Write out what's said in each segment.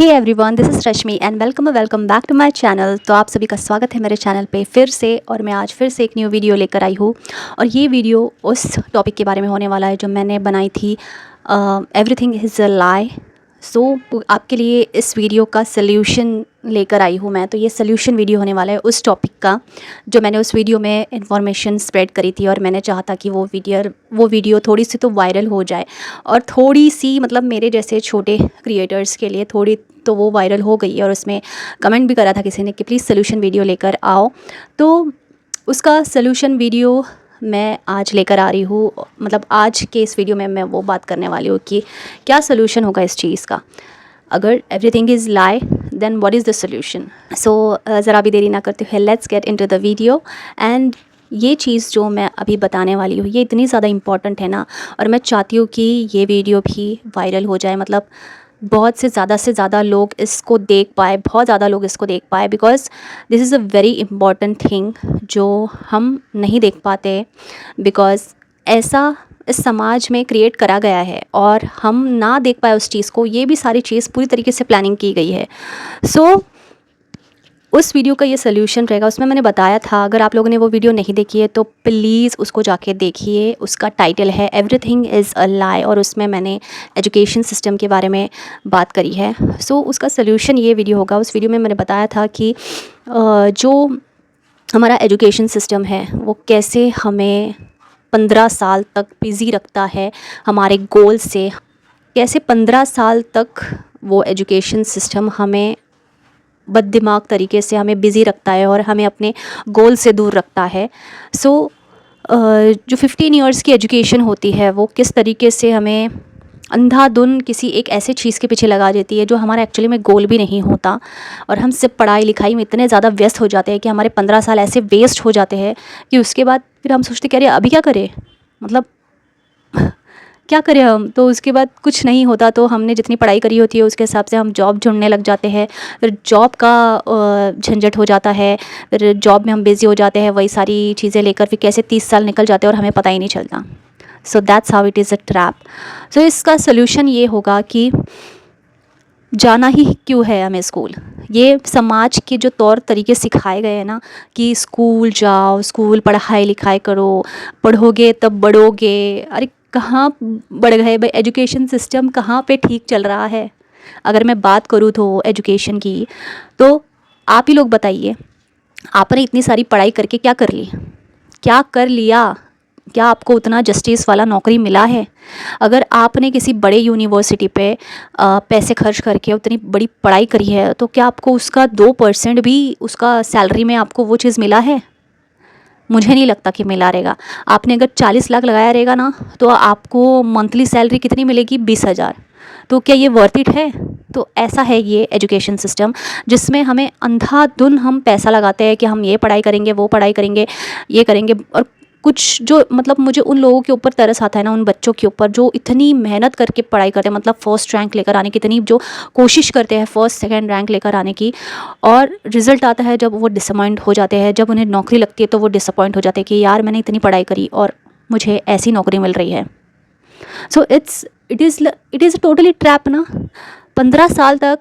Hey everyone, this is Rashmi and welcome back to my channel. तो आप सभी का स्वागत है मेरे चैनल पे फिर से। और मैं आज फिर से एक न्यू वीडियो लेकर आई हूँ और ये वीडियो उस टॉपिक के बारे में होने वाला है जो मैंने बनाई थी, एवरीथिंग इज़ अ लाई। सो आपके लिए इस वीडियो का सल्यूशन लेकर आई हूँ मैं। तो ये सल्यूशन वीडियो होने वाला है उस टॉपिक का जो मैंने उस वीडियो में इंफॉर्मेशन स्प्रेड करी थी और मैंने चाहा था कि वो वीडियो थोड़ी सी तो वायरल हो जाए और थोड़ी सी मतलब मेरे जैसे छोटे क्रिएटर्स के लिए थोड़ी तो वो वायरल हो गई। और उसमें कमेंट भी करा था किसी ने कि प्लीज़ सल्यूशन वीडियो लेकर आओ। तो उसका सल्यूशन वीडियो मैं आज लेकर आ रही हूँ। मतलब आज के इस वीडियो में मैं वो बात करने वाली हूँ कि क्या सल्यूशन होगा इस चीज़ का। अगर everything is lie then what is the solution. So ज़रा भी देरी ना करते हुए let's get into the video. And ये चीज़ जो मैं अभी बताने वाली हूँ ये इतनी ज़्यादा इम्पॉर्टेंट है ना, और मैं चाहती हूँ कि ये वीडियो भी वायरल हो जाए। मतलब बहुत से ज़्यादा लोग इसको देख पाए, बहुत ज़्यादा लोग इसको देख पाए, because this is a very important thing जो हम नहीं देख पाते। बिकॉज़ ऐसा इस समाज में क्रिएट करा गया है और हम ना देख पाए उस चीज़ को। ये भी सारी चीज़ पूरी तरीके से प्लानिंग की गई है। सो उस वीडियो का ये सल्यूशन रहेगा। उसमें मैंने बताया था, अगर आप लोगों ने वो वीडियो नहीं देखी है तो प्लीज़ उसको जाके देखिए। उसका टाइटल है एवरीथिंग इज़ अ लाई और उसमें मैंने एजुकेशन सिस्टम के बारे में बात करी है। सो उसका सल्यूशन ये वीडियो होगा। उस वीडियो में मैंने बताया था कि जो हमारा एजुकेशन सिस्टम है वो कैसे हमें 15 साल तक बिज़ी रखता है हमारे गोल से। कैसे 15 साल तक वो एजुकेशन सिस्टम हमें बददिमाग तरीके से हमें बिज़ी रखता है और हमें अपने गोल से दूर रखता है। सो जो 15 इयर्स की एजुकेशन होती है वो किस तरीके से हमें अंधाधुन किसी एक ऐसे चीज़ के पीछे लगा देती है जो हमारा एक्चुअली में गोल भी नहीं होता। और हम सिर्फ पढ़ाई लिखाई में इतने ज़्यादा व्यस्त हो जाते हैं कि हमारे 15 साल ऐसे वेस्ट हो जाते हैं कि उसके बाद फिर हम सोचते कि अरे अभी क्या करें, मतलब क्या करें हम। तो उसके बाद कुछ नहीं होता तो हमने जितनी पढ़ाई करी होती है उसके हिसाब से हम जॉब ढूंढने लग जाते हैं। फिर जॉब का झंझट हो जाता है, फिर जॉब में हम बिज़ी हो जाते हैं वही सारी चीज़ें लेकर। फिर कैसे 30 साल निकल जाते हैं और हमें पता ही नहीं चलता। So that's how it is a trap. So इसका सल्यूशन ये होगा कि जाना ही क्यों है हमें स्कूल। ये समाज के जो तौर तरीके सिखाए गए हैं ना कि स्कूल जाओ, स्कूल पढ़ाई लिखाई करो, पढ़ोगे तब बढ़ोगे। अरे कहाँ बढ़ गए भाई, एजुकेशन सिस्टम कहाँ पे ठीक चल रहा है। अगर मैं बात करूँ तो एजुकेशन की, तो आप ही लोग बताइए, आपने इतनी सारी पढ़ाई करके क्या कर ली, क्या कर लिया? क्या आपको उतना जस्टिस वाला नौकरी मिला है? अगर आपने किसी बड़े यूनिवर्सिटी पे पैसे खर्च करके उतनी बड़ी पढ़ाई करी है तो क्या आपको उसका 2% भी उसका सैलरी में आपको वो चीज़ मिला है? मुझे नहीं लगता कि मिला रहेगा। आपने अगर 40 लाख लगाया रहेगा ना तो आपको मंथली सैलरी कितनी मिलेगी? 20,000। तो क्या ये वर्थ इट है? तो ऐसा है ये एजुकेशन सिस्टम जिसमें हमें अंधाधुन हम पैसा लगाते हैं कि हम ये पढ़ाई करेंगे, वो पढ़ाई करेंगे, ये करेंगे। और कुछ जो मतलब मुझे उन लोगों के ऊपर तरस आता है ना, उन बच्चों के ऊपर जो इतनी मेहनत करके पढ़ाई करते हैं, मतलब फर्स्ट रैंक लेकर आने की इतनी जो कोशिश करते हैं, फर्स्ट सेकंड रैंक लेकर आने की, और रिज़ल्ट आता है जब वो डिसअपॉइंट हो जाते हैं। जब उन्हें नौकरी लगती है तो वो डिसअपॉइंट हो जाते हैं कि यार मैंने इतनी पढ़ाई करी और मुझे ऐसी नौकरी मिल रही है। So it is totally trap ना। 15 साल तक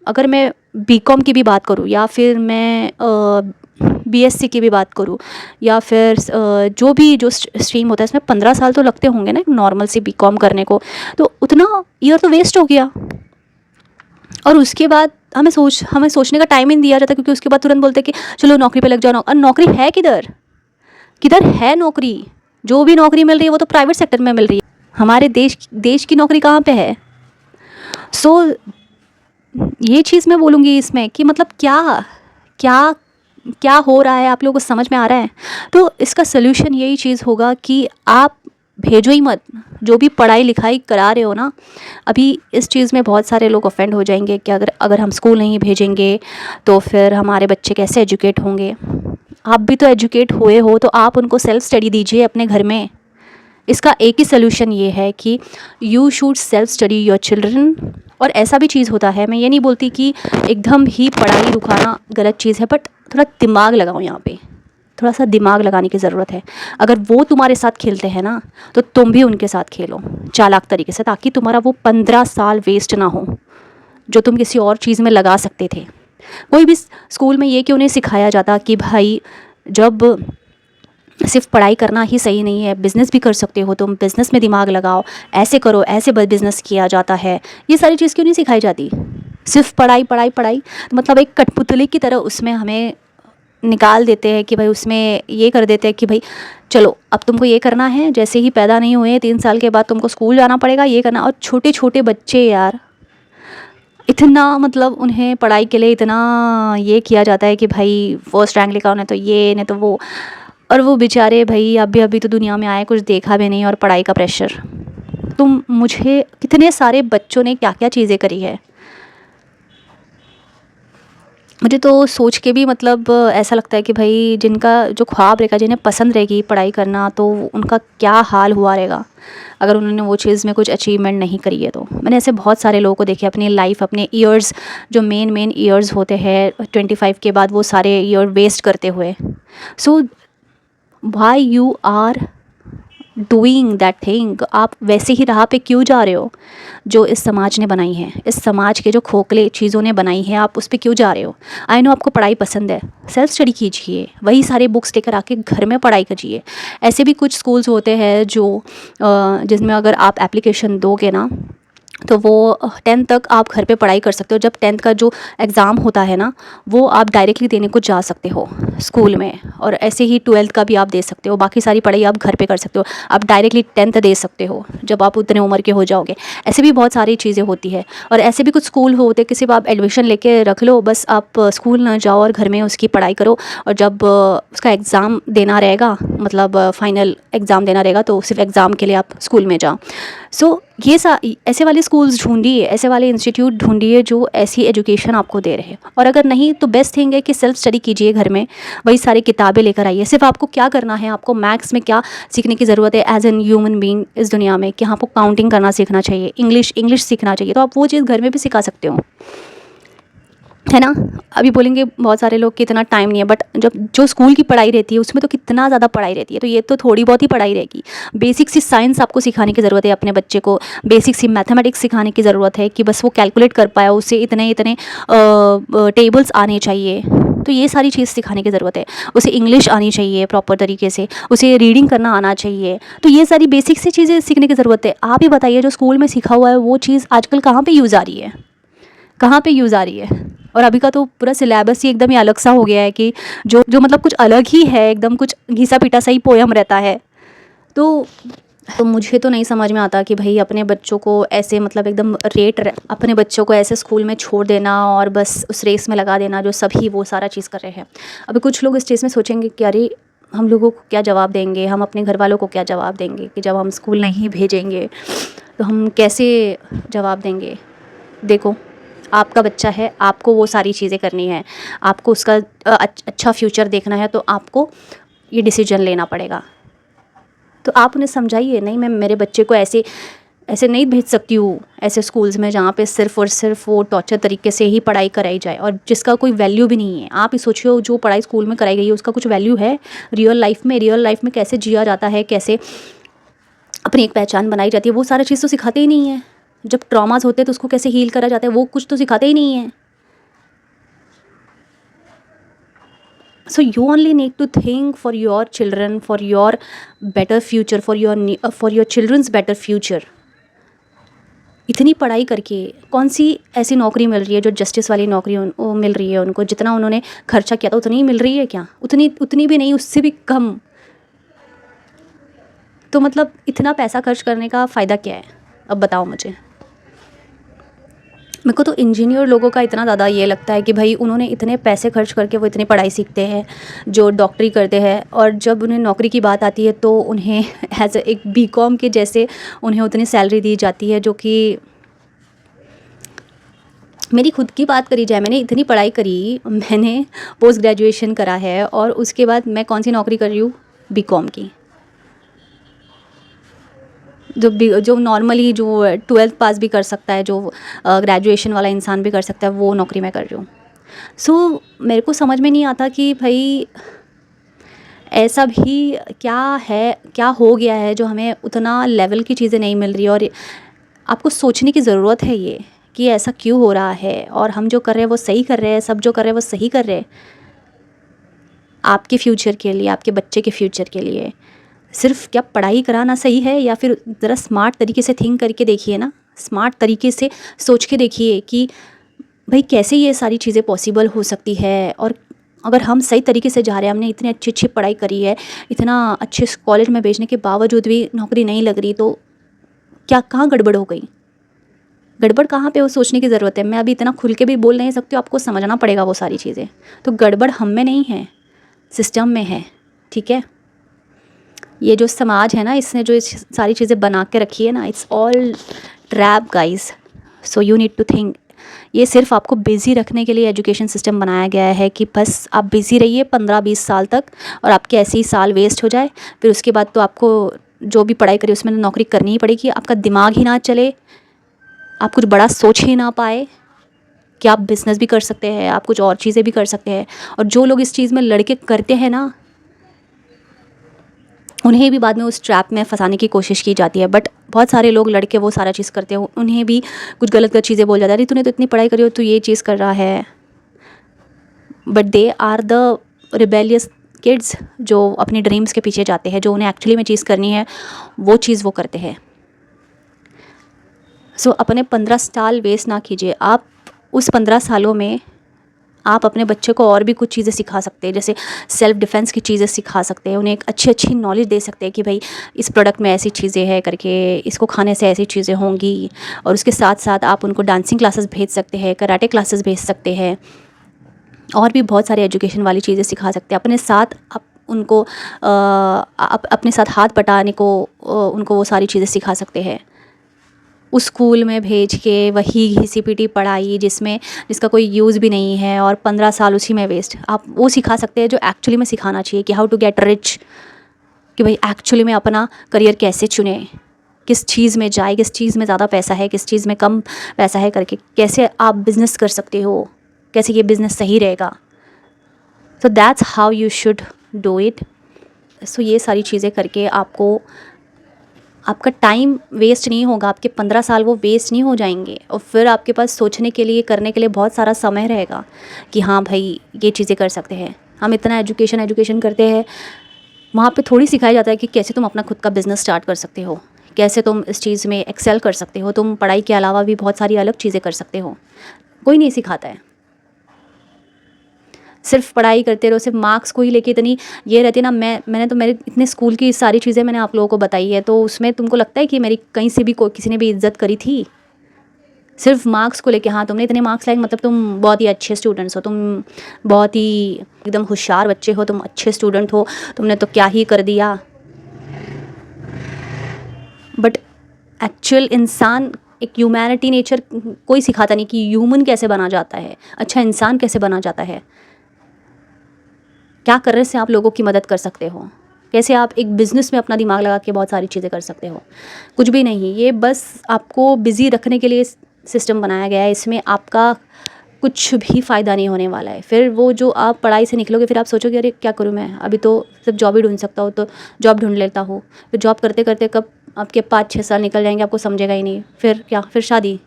अगर मैं बीकॉम की भी बात करूँ या फिर मैं बीएससी की भी बात करूँ या फिर जो स्ट्रीम होता है इसमें 15 साल तो लगते होंगे ना एक नॉर्मल सी बीकॉम करने को। तो उतना ईयर तो वेस्ट हो गया। और उसके बाद हमें सोचने का टाइम ही नहीं दिया जाता, क्योंकि उसके बाद तुरंत बोलते कि चलो नौकरी पे लग जाओ। और नौकरी है किधर, किधर है नौकरी? जो भी नौकरी मिल रही है वो तो प्राइवेट सेक्टर में मिल रही है। हमारे देश की नौकरी कहाँ पे है? सो ये चीज़ मैं बोलूँगी इसमें कि मतलब क्या क्या क्या हो रहा है, आप लोगों को समझ में आ रहा है? तो इसका सल्यूशन यही चीज़ होगा कि आप भेजो ही मत। जो भी पढ़ाई लिखाई करा रहे हो ना, अभी इस चीज़ में बहुत सारे लोग ऑफेंड हो जाएंगे कि अगर हम स्कूल नहीं भेजेंगे तो फिर हमारे बच्चे कैसे एजुकेट होंगे। आप भी तो एजुकेट हुए हो तो आप उनको सेल्फ स्टडी दीजिए अपने घर में। इसका एक ही सल्यूशन ये है कि you should self study your children. और ऐसा भी चीज़ होता है, मैं ये नहीं बोलती कि एकदम ही पढ़ाई रुकाना गलत चीज़ है, बट थोड़ा दिमाग लगाओ यहाँ पे। थोड़ा सा दिमाग लगाने की ज़रूरत है। अगर वो तुम्हारे साथ खेलते हैं ना तो तुम भी उनके साथ खेलो चालाक तरीके से, ताकि तुम्हारा वो 15 साल वेस्ट ना हो जो तुम किसी और चीज़ में लगा सकते थे। कोई भी स्कूल में ये क्यों नहीं सिखाया जाता कि भाई जब सिर्फ पढ़ाई करना ही सही नहीं है, बिज़नेस भी कर सकते हो तुम, बिज़नेस में दिमाग लगाओ, ऐसे करो, ऐसे बिज़नेस किया जाता है। ये सारी चीज़ क्यों नहीं सिखाई जाती? सिर्फ पढ़ाई पढ़ाई पढ़ाई, तो मतलब एक कठपुतली की तरह उसमें हमें निकाल देते हैं कि भाई उसमें ये कर देते हैं कि भाई चलो अब तुमको ये करना है, जैसे ही पैदा नहीं हुए 3 साल के बाद तुमको स्कूल जाना पड़ेगा, ये करना। और छोटे छोटे बच्चे यार, इतना मतलब उन्हें पढ़ाई के लिए इतना ये किया जाता है कि भाई फर्स्ट रैंक लेकर उन्हें तो ये नहीं तो वो, और वो बेचारे भाई अभी अभी तो दुनिया में आए, कुछ देखा भी नहीं, और पढ़ाई का प्रेशर। तुम मुझे कितने सारे बच्चों ने क्या क्या चीज़ें करी है, मुझे तो सोच के भी मतलब ऐसा लगता है कि भाई जिनका जो ख्वाब रहेगा, जिन्हें पसंद रहेगी पढ़ाई करना, तो उनका क्या हाल हुआ रहेगा अगर उन्होंने वो चीज़ में कुछ अचीवमेंट नहीं करी है। तो मैंने ऐसे बहुत सारे लोगों को देखे अपनी लाइफ, अपने ईयर्स, जो मेन ईयर्स होते हैं 25 के बाद, वो सारे ईयर वेस्ट करते हुए। So why you are doing that thing? आप वैसे ही राह पे क्यों जा रहे हो जो इस समाज ने बनाई है, इस समाज के जो खोखले चीज़ों ने बनाई है, आप उस पर क्यों जा रहे हो? आई नो आपको पढ़ाई पसंद है, सेल्फ स्टडी कीजिए, वही सारे बुक्स लेकर आके घर में पढ़ाई कीजिए। ऐसे भी कुछ स्कूल्स होते हैं जो जिसमें अगर आप एप्लीकेशन दोगे ना, तो वो 10th तक आप घर पे पढ़ाई कर सकते हो। जब 10th का जो एग्ज़ाम होता है ना, वो आप डायरेक्टली देने को जा सकते हो स्कूल में, और ऐसे ही 12th का भी आप दे सकते हो। बाकी सारी पढ़ाई आप घर पे कर सकते हो, आप डायरेक्टली 10th दे सकते हो जब आप उतने उम्र के हो जाओगे। ऐसे भी बहुत सारी चीज़ें होती है, और ऐसे भी कुछ स्कूल होते कि सिर्फ आप एडमिशन लेके रख लो, बस आप स्कूल ना जाओ और घर में उसकी पढ़ाई करो, और जब उसका एग्ज़ाम देना रहेगा, मतलब फाइनल एग्ज़ाम देना रहेगा, तो सिर्फ एग्ज़ाम के लिए आप स्कूल में जाओ। सो ये ऐसे वाले स्कूल्स ढूंढिए, ऐसे वाले इंस्टीट्यूट ढूंढिए जो ऐसी एजुकेशन आपको दे रहे हैं। और अगर नहीं तो बेस्ट थिंग है कि सेल्फ स्टडी कीजिए घर में, वही सारी किताबें लेकर आइए। सिर्फ आपको क्या करना है, आपको मैथ्स में क्या सीखने की ज़रूरत है एज एन ह्यूमन बीइंग इस दुनिया में, कि आपको काउंटिंग करना सीखना चाहिए, इंग्लिश सीखना चाहिए, तो आप वो चीज़ घर में भी सिखा सकते हो, है ना। अभी बोलेंगे बहुत सारे लोग कि इतना टाइम नहीं है, बट जब जो स्कूल की पढ़ाई रहती है उसमें तो कितना ज़्यादा पढ़ाई रहती है, तो ये तो थोड़ी बहुत ही पढ़ाई रहेगी। बेसिक सी साइंस आपको सिखाने की ज़रूरत है अपने बच्चे को, बेसिक सी मैथमेटिक्स सिखाने की ज़रूरत है कि बस वो कैलकुलेट कर पाया, उसे इतने इतने टेबल्स आने चाहिए, तो ये सारी चीज़ सिखाने की ज़रूरत है। उसे इंग्लिश आनी चाहिए प्रॉपर तरीके से, उसे रीडिंग करना आना चाहिए, तो ये सारी बेसिक सी चीज़ें सीखने की ज़रूरत है। आप ही बताइए, जो स्कूल में सीखा हुआ है वो चीज़ आजकल कहाँ पर यूज़ आ रही है, कहाँ पे यूज़ आ रही है? और अभी का तो पूरा सिलेबस ही एकदम ही अलग सा हो गया है कि जो जो मतलब कुछ अलग ही है, एकदम कुछ घिसा पिटा सा ही पोयम रहता है। तो मुझे तो नहीं समझ में आता कि भाई अपने बच्चों को ऐसे मतलब एकदम अपने बच्चों को ऐसे स्कूल में छोड़ देना और बस उस रेस में लगा देना जो सभी वो सारा चीज़ कर रहे हैं। अभी कुछ लोग इस चीज़ में सोचेंगे कि अरे हम लोगों को क्या जवाब देंगे, हम अपने घर वालों को क्या जवाब देंगे कि जब हम स्कूल नहीं भेजेंगे तो हम कैसे जवाब देंगे। देखो, आपका बच्चा है, आपको वो सारी चीज़ें करनी है, आपको उसका अच्छा फ्यूचर देखना है, तो आपको ये डिसीजन लेना पड़ेगा। तो आप उन्हें समझाइए, नहीं मैं मेरे बच्चे को ऐसे ऐसे नहीं भेज सकती हूँ ऐसे स्कूल्स में जहाँ पे सिर्फ़ और सिर्फ वो टॉर्चर तरीके से ही पढ़ाई कराई जाए और जिसका कोई वैल्यू भी नहीं है। आप ही सोचिए, जो पढ़ाई स्कूल में कराई गई है उसका कुछ वैल्यू है रियल लाइफ में कैसे जिया जाता है, कैसे अपनी एक पहचान बनाई जाती है, वो सारा चीज़ तो सिखाते ही नहीं है। जब ट्रॉमास होते हैं तो उसको कैसे हील करा जाता है, वो कुछ तो सिखाते ही नहीं है। So you only need to think for your children, for your better future, for your children's better future. इतनी पढ़ाई करके कौन सी ऐसी नौकरी मिल रही है जो जस्टिस वाली नौकरी वो मिल रही है उनको? जितना उन्होंने खर्चा किया था उतनी ही मिल रही है क्या? उतनी भी नहीं, उससे भी कम। तो मतलब इतना पैसा खर्च करने का फ़ायदा क्या है? अब बताओ मुझे। मेरे को तो इंजीनियर लोगों का इतना ज़्यादा ये लगता है कि भाई उन्होंने इतने पैसे खर्च करके वो इतनी पढ़ाई सीखते हैं, जो डॉक्टरी करते हैं, और जब उन्हें नौकरी की बात आती है तो उन्हें एज एक बीकॉम के जैसे उन्हें उतनी सैलरी दी जाती है, जो कि मेरी खुद की बात करी जाए, मैंने इतनी पढ़ाई करी, मैंने पोस्ट ग्रेजुएशन करा है, और उसके बाद मैं कौन सी नौकरी कर रही हूँ? बीकॉम की। जो नॉर्मली जो 12th पास भी कर सकता है, जो ग्रेजुएशन वाला इंसान भी कर सकता है, वो नौकरी मैं कर रही हूँ। सो मेरे को समझ में नहीं आता कि भाई ऐसा भी क्या है, क्या हो गया है जो हमें उतना लेवल की चीज़ें नहीं मिल रही। और आपको सोचने की ज़रूरत है ये कि ऐसा क्यों हो रहा है, और हम जो कर रहे हैं वो सही कर रहे हैं, सब जो कर रहे हैं वो सही कर रहे हैं आपके फ्यूचर के लिए, आपके बच्चे के फ्यूचर के लिए। सिर्फ क्या पढ़ाई कराना सही है, या फिर ज़रा स्मार्ट तरीके से थिंक करके देखिए ना, स्मार्ट तरीके से सोच के देखिए कि भाई कैसे ये सारी चीज़ें पॉसिबल हो सकती है। और अगर हम सही तरीके से जा रहे हैं, हमने इतनी अच्छी अच्छी पढ़ाई करी है, इतना अच्छे कॉलेज में भेजने के बावजूद भी नौकरी नहीं लग रही, तो क्या कहाँ गड़बड़ हो गई? गड़बड़ कहाँ पे, वो सोचने की ज़रूरत है। मैं अभी इतना खुल के भी बोल नहीं सकती हूँ, आपको समझना पड़ेगा वो सारी चीज़ें। तो गड़बड़ हम में नहीं है, सिस्टम में है, ठीक है। ये जो समाज है ना, इसने जो इस सारी चीज़ें बना के रखी है ना, it's all trap guys. So you need to think. ये सिर्फ आपको बिज़ी रखने के लिए एजुकेशन सिस्टम बनाया गया है कि बस आप बिज़ी रहिए 15-20 साल तक, और आपके ऐसे ही साल वेस्ट हो जाए। फिर उसके बाद तो आपको जो भी पढ़ाई करी उसमें नौकरी करनी ही पड़ेगी, आपका दिमाग ही ना चले, आप कुछ बड़ा सोच ही ना पाए कि आप बिज़नेस भी कर सकते हैं, आप कुछ और चीज़ें भी कर सकते हैं। और जो लोग इस चीज़ में लड़के करते हैं ना, उन्हें भी बाद में उस ट्रैप में फंसाने की कोशिश की जाती है। बट बहुत सारे लोग लड़के वो सारा चीज़ करते हैं, उन्हें भी कुछ गलत गलत चीज़ें बोल जाता है, अरे तूने तो इतनी पढ़ाई करी हो, तू ये चीज़ कर रहा है। But they are the rebellious kids, जो अपने ड्रीम्स के पीछे जाते हैं, जो उन्हें एक्चुअली में चीज़ करनी है वो चीज़ वो करते हैं। सो अपने 15 साल वेस्ट ना कीजिए। आप उस 15 सालों में आप अपने बच्चे को और भी कुछ चीज़ें सिखा सकते हैं, जैसे सेल्फ डिफेंस की चीज़ें सिखा सकते हैं, उन्हें एक अच्छी अच्छी नॉलेज दे सकते हैं कि भाई इस प्रोडक्ट में ऐसी चीज़ें हैं करके, इसको खाने से ऐसी चीज़ें होंगी। और उसके साथ साथ आप उनको डांसिंग क्लासेस भेज सकते हैं, कराटे क्लासेस भेज सकते हैं, और भी बहुत सारी एजुकेशन वाली चीज़ें सिखा सकते हैं। अपने साथ आप उनको अपने साथ हाथ बटाने को उनको वो सारी चीज़ें सिखा सकते हैं। उस स्कूल में भेज के वही घिसी-पिटी पढ़ाई जिसका कोई यूज़ भी नहीं है, और 15 साल उसी में वेस्ट, आप वो सिखा सकते हैं जो एक्चुअली में सिखाना चाहिए कि हाउ टू गेट रिच, कि भाई एक्चुअली में अपना करियर कैसे चुने, किस चीज़ में जाए, किस चीज़ में ज़्यादा पैसा है, किस चीज़ में कम पैसा है करके, कैसे आप बिज़नेस कर सकते हो, कैसे ये बिज़नेस सही रहेगा। So that's how you should do it. So ये सारी चीज़ें करके आपको आपका टाइम वेस्ट नहीं होगा, आपके 15 साल वो वेस्ट नहीं हो जाएंगे, और फिर आपके पास सोचने के लिए, करने के लिए बहुत सारा समय रहेगा कि हाँ भाई ये चीज़ें कर सकते हैं। हम इतना एजुकेशन करते हैं, वहाँ पे थोड़ी सिखाया जाता है कि कैसे तुम अपना खुद का बिज़नेस स्टार्ट कर सकते हो, कैसे तुम इस चीज़ में एक्सेल कर सकते हो, तुम पढ़ाई के अलावा भी बहुत सारी अलग चीज़ें कर सकते हो। कोई नहीं सिखाता है। सिर्फ पढ़ाई करते रहो, सिर्फ मार्क्स को ही लेके इतनी ये रहती है ना। मैंने तो मेरे इतने स्कूल की सारी चीज़ें मैंने आप लोगों को बताई है, तो उसमें तुमको लगता है कि मेरी कहीं से भी कोई किसी ने भी इज्जत करी थी? सिर्फ मार्क्स को लेके, हाँ तुमने इतने मार्क्स लाए मतलब तुम बहुत ही अच्छे स्टूडेंट्स हो, तुम बहुत ही एकदम होशियार बच्चे हो, तुम अच्छे स्टूडेंट हो, तुमने तो क्या ही कर दिया। बट एक्चुअल इंसान, एक ह्यूमैनिटी नेचर कोई सिखाता नहीं कि ह्यूमन कैसे बना जाता है, अच्छा इंसान कैसे बना जाता है, क्या करने से आप लोगों की मदद कर सकते हो, कैसे आप एक बिज़नेस में अपना दिमाग लगा के बहुत सारी चीज़ें कर सकते हो। कुछ भी नहीं, ये बस आपको बिज़ी रखने के लिए सिस्टम बनाया गया है। इसमें आपका कुछ भी फ़ायदा नहीं होने वाला है। फिर वो जो आप पढ़ाई से निकलोगे, फिर आप सोचोगे अरे क्या करूँ मैं, अभी तो सिर्फ जॉब ही ढूंढ सकता हूँ, तो जॉब ढूंढ लेता हूँ। फिर जॉब करते करते कब आपके 5-6 साल निकल जाएंगे, आपको समझेगा ही नहीं। फिर क्या, फिर शादी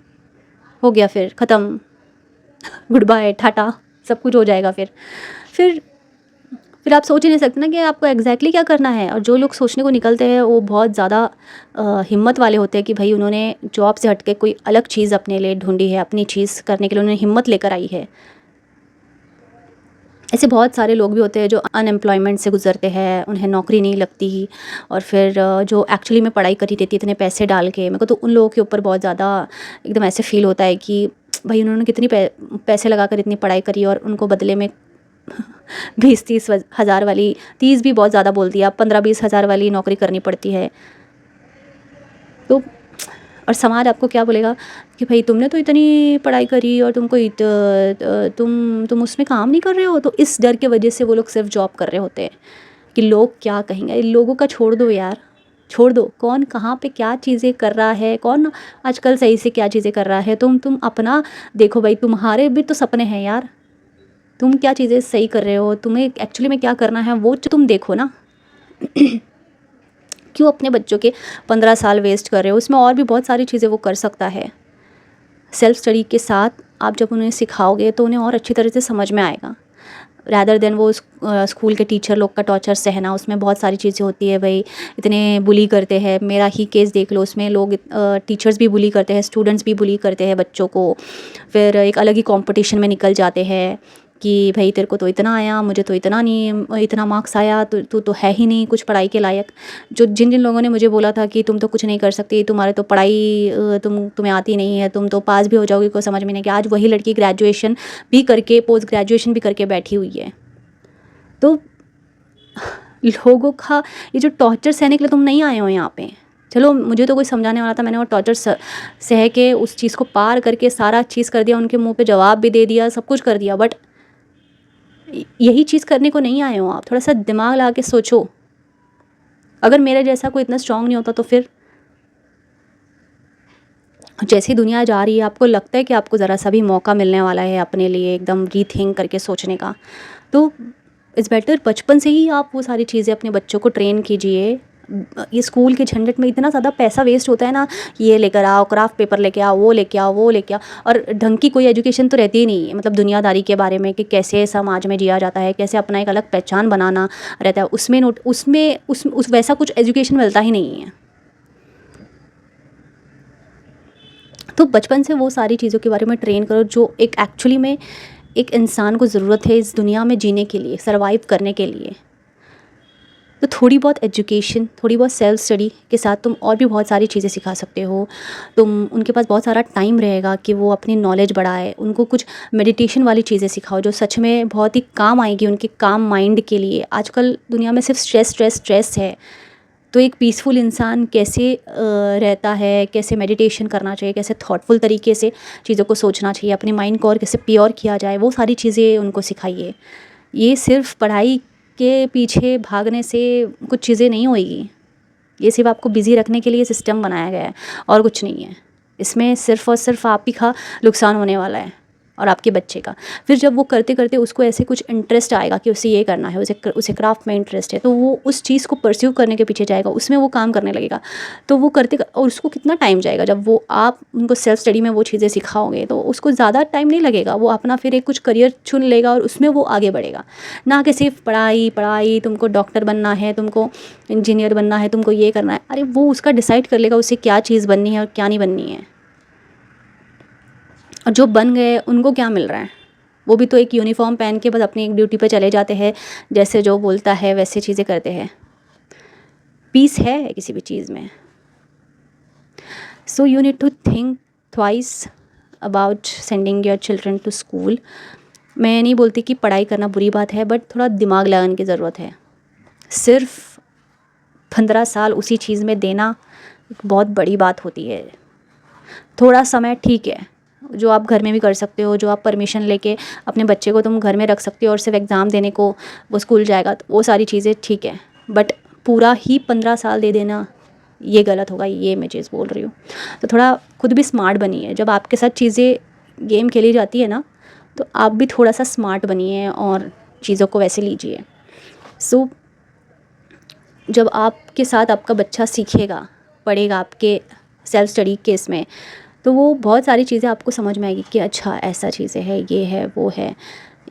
हो गया, फिर ख़त्म, गुड बाय टाटा, सब कुछ हो जाएगा। फिर फिर आप सोच ही नहीं सकते ना कि आपको एग्जैक्टली क्या करना है। और जो लोग सोचने को निकलते हैं वो बहुत ज़्यादा हिम्मत वाले होते हैं कि भाई उन्होंने जॉब से हटके कोई अलग चीज़ अपने लिए ढूंढी है, अपनी चीज़ करने के लिए उन्होंने हिम्मत लेकर आई है। ऐसे बहुत सारे लोग भी होते हैं जो अनएम्प्लॉयमेंट से गुजरते हैं, उन्हें नौकरी नहीं लगती, और फिर जो एक्चुअली में पढ़ाई करी रहती है इतने पैसे डाल के, मेरे को तो उन लोगों के ऊपर बहुत ज़्यादा एकदम ऐसे फील होता है कि भाई उन्होंने कितनी पैसे लगाकर इतनी पढ़ाई करी, और उनको बदले में 20-30 हज़ार वाली, 30 भी बहुत ज़्यादा बोल दिया, 15-20 हज़ार वाली नौकरी करनी पड़ती है। तो और समाज आपको क्या बोलेगा कि भाई तुमने तो इतनी पढ़ाई करी और तुम उसमें काम नहीं कर रहे हो। तो इस डर के वजह से वो लोग सिर्फ जॉब कर रहे होते हैं कि लोग क्या कहेंगे। इन लोगों का छोड़ दो यार, छोड़ दो। कौन कहाँ पे क्या चीज़ें कर रहा है, कौन आजकल सही से क्या चीज़ें कर रहा है, तुम अपना देखो भाई। तुम्हारे भी तो सपने हैं यार, तुम क्या चीज़ें सही कर रहे हो, तुम्हें एक्चुअली में क्या करना है वो तुम देखो ना। क्यों अपने बच्चों के 15 साल वेस्ट कर रहे हो, उसमें और भी बहुत सारी चीज़ें वो कर सकता है। सेल्फ स्टडी के साथ आप जब उन्हें सिखाओगे तो उन्हें और अच्छी तरह से समझ में आएगा, रैदर देन वो स्कूल के टीचर लोग का टॉर्चर सहना। उसमें बहुत सारी चीज़ें होती है भाई, इतने बुली करते हैं। मेरा ही केस देख लो, उसमें लोग टीचर्स भी बुली करते हैं, स्टूडेंट्स भी बुली करते हैं बच्चों को। फिर एक अलग ही कंपटीशन में निकल जाते हैं कि भाई तेरे को तो इतना आया, मुझे तो इतना नहीं, इतना मार्क्स आया, तू तो है ही नहीं कुछ पढ़ाई के लायक। जिन जिन लोगों ने मुझे बोला था कि तुम तो कुछ नहीं कर सकती, तुम्हारे तो पढ़ाई तुम्हें आती नहीं है, तुम तो पास भी हो जाओगी, कोई समझ में नहीं, कि आज वही लड़की ग्रेजुएशन भी करके, पोस्ट ग्रेजुएशन भी करके बैठी हुई है। तो लोगों का ये जो टॉर्चर सहने के लिए तुम नहीं आए हो यहाँ पे। चलो मुझे तो कोई समझाने वाला था, मैंने वो टॉर्चर सह के उस चीज़ को पार करके सारा चीज़ कर दिया, उनके मुंह पे जवाब भी दे दिया, सब कुछ कर दिया। बट यही चीज़ करने को नहीं आए हो आप। थोड़ा सा दिमाग लगा के सोचो। अगर मेरे जैसा कोई इतना स्ट्रांग नहीं होता तो फिर जैसी दुनिया जा रही है, आपको लगता है कि आपको ज़रा सा भी मौका मिलने वाला है अपने लिए एकदम रीथिंक करके सोचने का, तो इट्स बेटर बचपन से ही आप वो सारी चीज़ें अपने बच्चों को ट्रेन कीजिए। ये स्कूल के झंझट में इतना ज़्यादा पैसा वेस्ट होता है ना, ये लेकर आओ, क्राफ्ट पेपर लेके आओ, वो लेके आओ, वो लेके आओ, और ढंग की कोई एजुकेशन तो रहती ही नहीं है। मतलब दुनियादारी के बारे में कि कैसे समाज में जिया जाता है, कैसे अपना एक अलग पहचान बनाना रहता है, उसमें वैसा कुछ एजुकेशन मिलता ही नहीं है। तो बचपन से वो सारी चीज़ों के बारे में ट्रेन करो जो एक एक्चुअली में एक इंसान को ज़रूरत है इस दुनिया में जीने के लिए, सर्वाइव करने के लिए। तो थोड़ी बहुत एजुकेशन, थोड़ी बहुत सेल्फ स्टडी के साथ तुम और भी बहुत सारी चीज़ें सिखा सकते हो। तुम उनके पास बहुत सारा टाइम रहेगा कि वो अपनी नॉलेज बढ़ाए। उनको कुछ मेडिटेशन वाली चीज़ें सिखाओ जो सच में बहुत ही काम आएगी उनके काम माइंड के लिए। आजकल दुनिया में सिर्फ स्ट्रेस है। तो एक पीसफुल इंसान कैसे रहता है, कैसे मेडिटेशन करना चाहिए, कैसे थॉटफुल तरीके से चीज़ों को सोचना चाहिए, अपने माइंड को और कैसे प्योर किया जाए, वो सारी चीज़ें उनको सिखाइए। ये सिर्फ पढ़ाई के पीछे भागने से कुछ चीज़ें नहीं होएगी। ये सिर्फ आपको बिज़ी रखने के लिए सिस्टम बनाया गया है और कुछ नहीं है। इसमें सिर्फ़ और सिर्फ आप ही का नुकसान होने वाला है और आपके बच्चे का। फिर जब वो करते करते उसको ऐसे कुछ इंटरेस्ट आएगा कि उसे ये करना है, उसे क्राफ्ट में इंटरेस्ट है, तो वो उस चीज़ को परस्यू करने के पीछे जाएगा, उसमें वो काम करने लगेगा। तो वो और उसको कितना टाइम जाएगा, जब वो आप उनको सेल्फ स्टडी में वो चीज़ें सिखाओगे तो उसको ज़्यादा टाइम नहीं लगेगा। वो अपना फिर एक कुछ करियर चुन लेगा और उसमें वो आगे बढ़ेगा। ना कि सिर्फ पढ़ाई पढ़ाई, तुमको डॉक्टर बनना है, तुमको इंजीनियर बनना है, तुमको ये करना है। अरे वो उसका डिसाइड कर लेगा उसे क्या चीज़ बननी है और क्या नहीं बननी है। और जो बन गए उनको क्या मिल रहा है? वो भी तो एक यूनिफॉर्म पहन के बस अपनी एक ड्यूटी पे चले जाते हैं, जैसे जो बोलता है वैसे चीज़ें करते हैं। पीस है किसी भी चीज़ में? So you need to think twice about sending your children to school. मैं नहीं बोलती कि पढ़ाई करना बुरी बात है, बट थोड़ा दिमाग लगाने की ज़रूरत है। सिर्फ 15 साल उसी चीज़ में देना एक बहुत बड़ी बात होती है। थोड़ा समय ठीक है, जो आप घर में भी कर सकते हो, जो आप परमिशन लेके अपने बच्चे को तुम घर में रख सकते हो और सिर्फ एग्ज़ाम देने को वो स्कूल जाएगा, तो वो सारी चीज़ें ठीक है। बट पूरा ही 15 साल दे देना ये गलत होगा, ये मैं चीज़ बोल रही हूँ। तो थोड़ा खुद भी स्मार्ट बनिए। जब आपके साथ चीज़ें गेम खेली जाती है ना, तो आप भी थोड़ा सा स्मार्ट बनिए और चीज़ों को वैसे लीजिए। सो जब आपके साथ आपका बच्चा सीखेगा, पढ़ेगा आपके सेल्फ स्टडी के इसमें, तो वो बहुत सारी चीज़ें आपको समझ में आएगी कि अच्छा ऐसा चीज़ें है, ये है, वो है,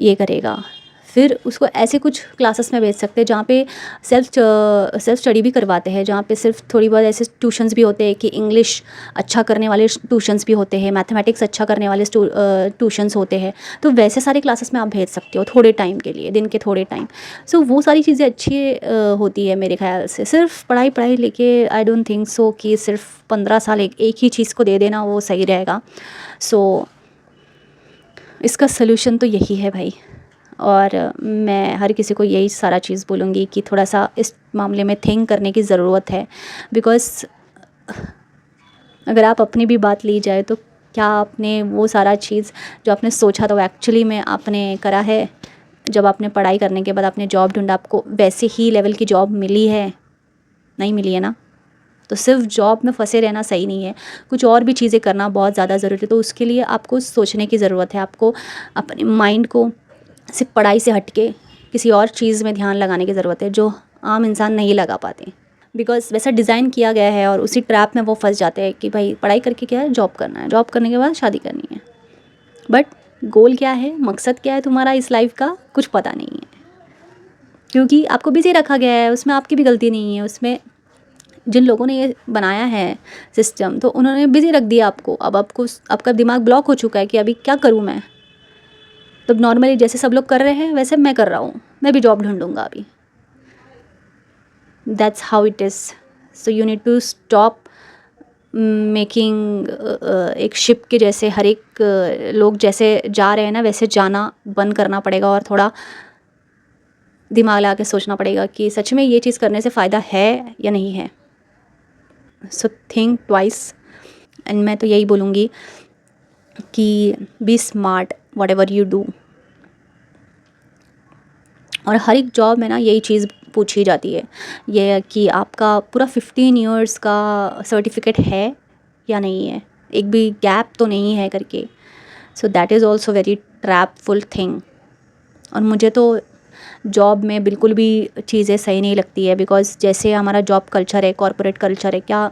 ये करेगा। फिर उसको ऐसे कुछ क्लासेस में भेज सकते हैं जहाँ पे सेल्फ स्टडी भी करवाते हैं, जहाँ पे सिर्फ थोड़ी बहुत ऐसे ट्यूशन्स भी होते हैं कि इंग्लिश अच्छा करने वाले ट्यूशन्स भी होते हैं, मैथमेटिक्स अच्छा करने वाले ट्यूशन्स होते हैं। तो वैसे सारे क्लासेस में आप भेज सकते हो थोड़े टाइम के लिए, दिन के थोड़े टाइम। सो वो सारी चीज़ें अच्छी होती है मेरे ख्याल से। सिर्फ पढ़ाई पढ़ाई लेके आई डोंट थिंक सो कि सिर्फ 15 साल एक ही चीज़ को दे देना वो सही रहेगा। सो इसका सलूशन तो यही है भाई। और मैं हर किसी को यही सारा चीज़ बोलूँगी कि थोड़ा सा इस मामले में थिंक करने की ज़रूरत है। बिकॉज़ अगर आप अपनी भी बात ली जाए तो क्या आपने वो सारा चीज़ जो आपने सोचा था वो एक्चुअली में आपने करा है? जब आपने पढ़ाई करने के बाद आपने जॉब ढूँढा, आपको वैसे ही लेवल की जॉब मिली है? नहीं मिली है ना। तो सिर्फ जॉब में फंसे रहना सही नहीं है, कुछ और भी चीज़ें करना बहुत ज़्यादा ज़रूरी है। तो उसके लिए आपको सोचने की ज़रूरत है। आपको अपने माइंड को सिर्फ पढ़ाई से हट के किसी और चीज़ में ध्यान लगाने की ज़रूरत है जो आम इंसान नहीं लगा पाते। बिकॉज वैसा डिज़ाइन किया गया है और उसी ट्रैप में वो फंस जाते हैं कि भाई पढ़ाई करके क्या है, जॉब करना है, जॉब करने के बाद शादी करनी है। बट गोल क्या है, मकसद क्या है तुम्हारा इस लाइफ का, कुछ पता नहीं है, क्योंकि आपको बिजी रखा गया है। उसमें आपकी भी गलती नहीं है, उसमें जिन लोगों ने ये बनाया है सिस्टम, तो उन्होंने बिजी रख दिया आपको। अब आपको आपका दिमाग ब्लॉक हो चुका है कि अभी क्या करूँ मैं। तो नॉर्मली जैसे सब लोग कर रहे हैं वैसे मैं कर रहा हूँ, मैं भी जॉब ढूंढूंगा अभी। That's how it is. So you need to stop making एक शिप के जैसे हर एक लोग जैसे जा रहे हैं ना, वैसे जाना बंद करना पड़ेगा और थोड़ा दिमाग लगा के सोचना पड़ेगा कि सच में ये चीज़ करने से फ़ायदा है या नहीं है। So think twice. एंड मैं तो यही बोलूँगी कि be smart whatever you do. और हर एक जॉब में ना यही चीज़ पूछी जाती है, ये कि आपका पूरा 15 ईयर्स का सर्टिफिकेट है या नहीं है, एक भी गैप तो नहीं है करके। So that is also very trapful thing. और मुझे तो जॉब में बिल्कुल भी चीज़ें सही नहीं लगती है, बिकॉज़ जैसे हमारा जॉब कल्चर है, कॉरपोरेट कल्चर है, क्या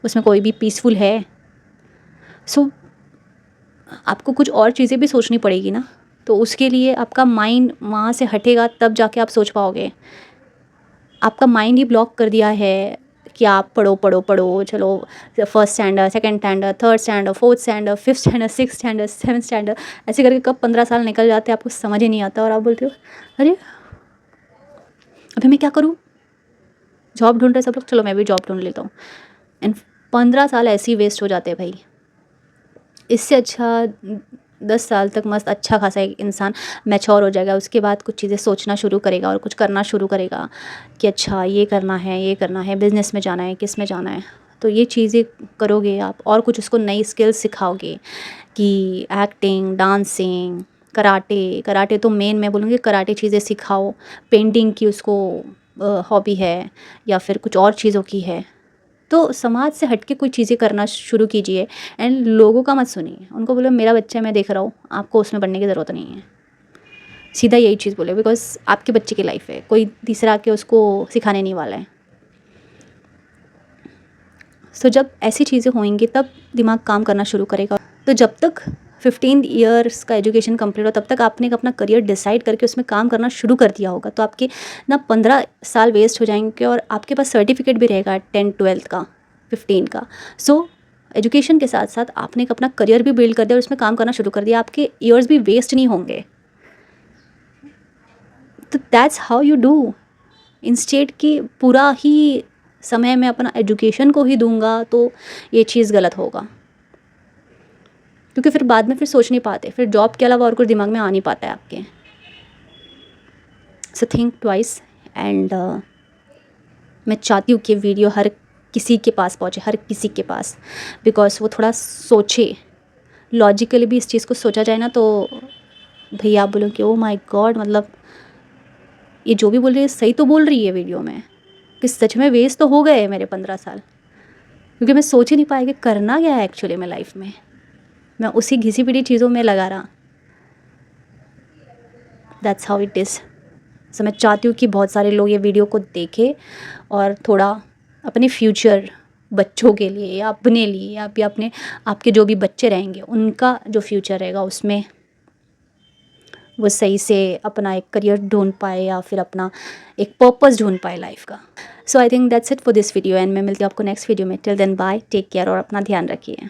उसमें कोई भी पीसफुल है? सो आपको कुछ और चीज़ें भी सोचनी पड़ेगी ना, तो उसके लिए आपका माइंड वहाँ से हटेगा, तब जाके आप सोच पाओगे। आपका माइंड ही ब्लॉक कर दिया है कि आप पढ़ो पढ़ो पढ़ो, चलो first standard, second standard, third standard, fourth standard, fifth standard, six standard, seventh standard, ऐसे करके कब 15 साल निकल जाते हैं, आपको समझ ही नहीं आता। और आप बोलते हो अरे अभी मैं क्या करूँ, जॉब ढूंढ रहे सब लोग, चलो मैं भी जॉब ढूंढ लेता हूँ। एंड 15 साल ऐसे ही वेस्ट हो जाते हैं भाई। इससे अच्छा 10 साल तक मस्त अच्छा खासा एक इंसान मैच्योर हो जाएगा, उसके बाद कुछ चीज़ें सोचना शुरू करेगा और कुछ करना शुरू करेगा कि अच्छा ये करना है, ये करना है, बिज़नेस में जाना है, किस में जाना है। तो ये चीज़ें करोगे आप और कुछ उसको नई स्किल्स सिखाओगे कि एक्टिंग, डांसिंग, कराटे। कराटे तो मेन मैं बोलूँगी, कराटे चीज़ें सिखाओ। पेंटिंग की उसको हॉबी है या फिर कुछ और चीज़ों की है, तो समाज से हट के कोई चीज़ें करना शुरू कीजिए। एंड लोगों का मत सुनिए, उनको बोलो मेरा बच्चा है, मैं देख रहा हूँ, आपको उसमें पढ़ने की ज़रूरत नहीं है। सीधा यही चीज़ बोले, बिकॉज आपके बच्चे की लाइफ है, कोई तीसरा आके उसको सिखाने नहीं वाला है। सो जब ऐसी चीज़ें होंगी तब दिमाग काम करना शुरू करेगा। तो जब तक 15 ईयर्स का एजुकेशन कंप्लीट हो तब तक आपने अपना करियर डिसाइड करके उसमें काम करना शुरू कर दिया होगा, तो आपके ना 15 साल वेस्ट हो जाएंगे और आपके पास सर्टिफिकेट भी रहेगा 10 12 का, 15 का। सो एजुकेशन के साथ साथ आपने एक अपना करियर भी बिल्ड कर दिया और उसमें काम करना शुरू कर दिया, आपके ईयर्स भी वेस्ट नहीं होंगे। तो that's how you do. Instead कि पूरा ही समय मैं अपना एजुकेशन को ही दूंगा, तो ये चीज़ गलत होगा, क्योंकि फिर बाद में फिर सोच नहीं पाते, फिर जॉब के अलावा और कुछ दिमाग में आ नहीं पाता है आपके। So think twice. एंड मैं चाहती हूँ कि वीडियो हर किसी के पास पहुँचे, हर किसी के पास, बिकॉज वो थोड़ा सोचे, लॉजिकली भी इस चीज़ को सोचा जाए ना, तो भैया आप बोलो कि ओ माय गॉड, मतलब ये जो भी बोल रही है सही तो बोल रही है वीडियो में, कि सच में वेस्ट तो हो गए मेरे 15 साल, क्योंकि मैं सोच ही नहीं पाया कि करना क्या है एक्चुअली में लाइफ में। मैं उसी घिसी पिटी चीज़ों में लगा रहा। That's how it is. So मैं चाहती हूँ कि बहुत सारे लोग ये वीडियो को देखें और थोड़ा अपने फ्यूचर बच्चों के लिए या अपने लिए या फिर अपने आपके जो भी बच्चे रहेंगे उनका जो फ्यूचर रहेगा उसमें वो सही से अपना एक करियर ढूंढ पाए या फिर अपना एक पर्पस ढूंढ पाए लाइफ का। So I think that's it for this video, and मैं मिलती हूँ आपको नेक्स्ट वीडियो में। Till then bye, take care और अपना ध्यान रखिए।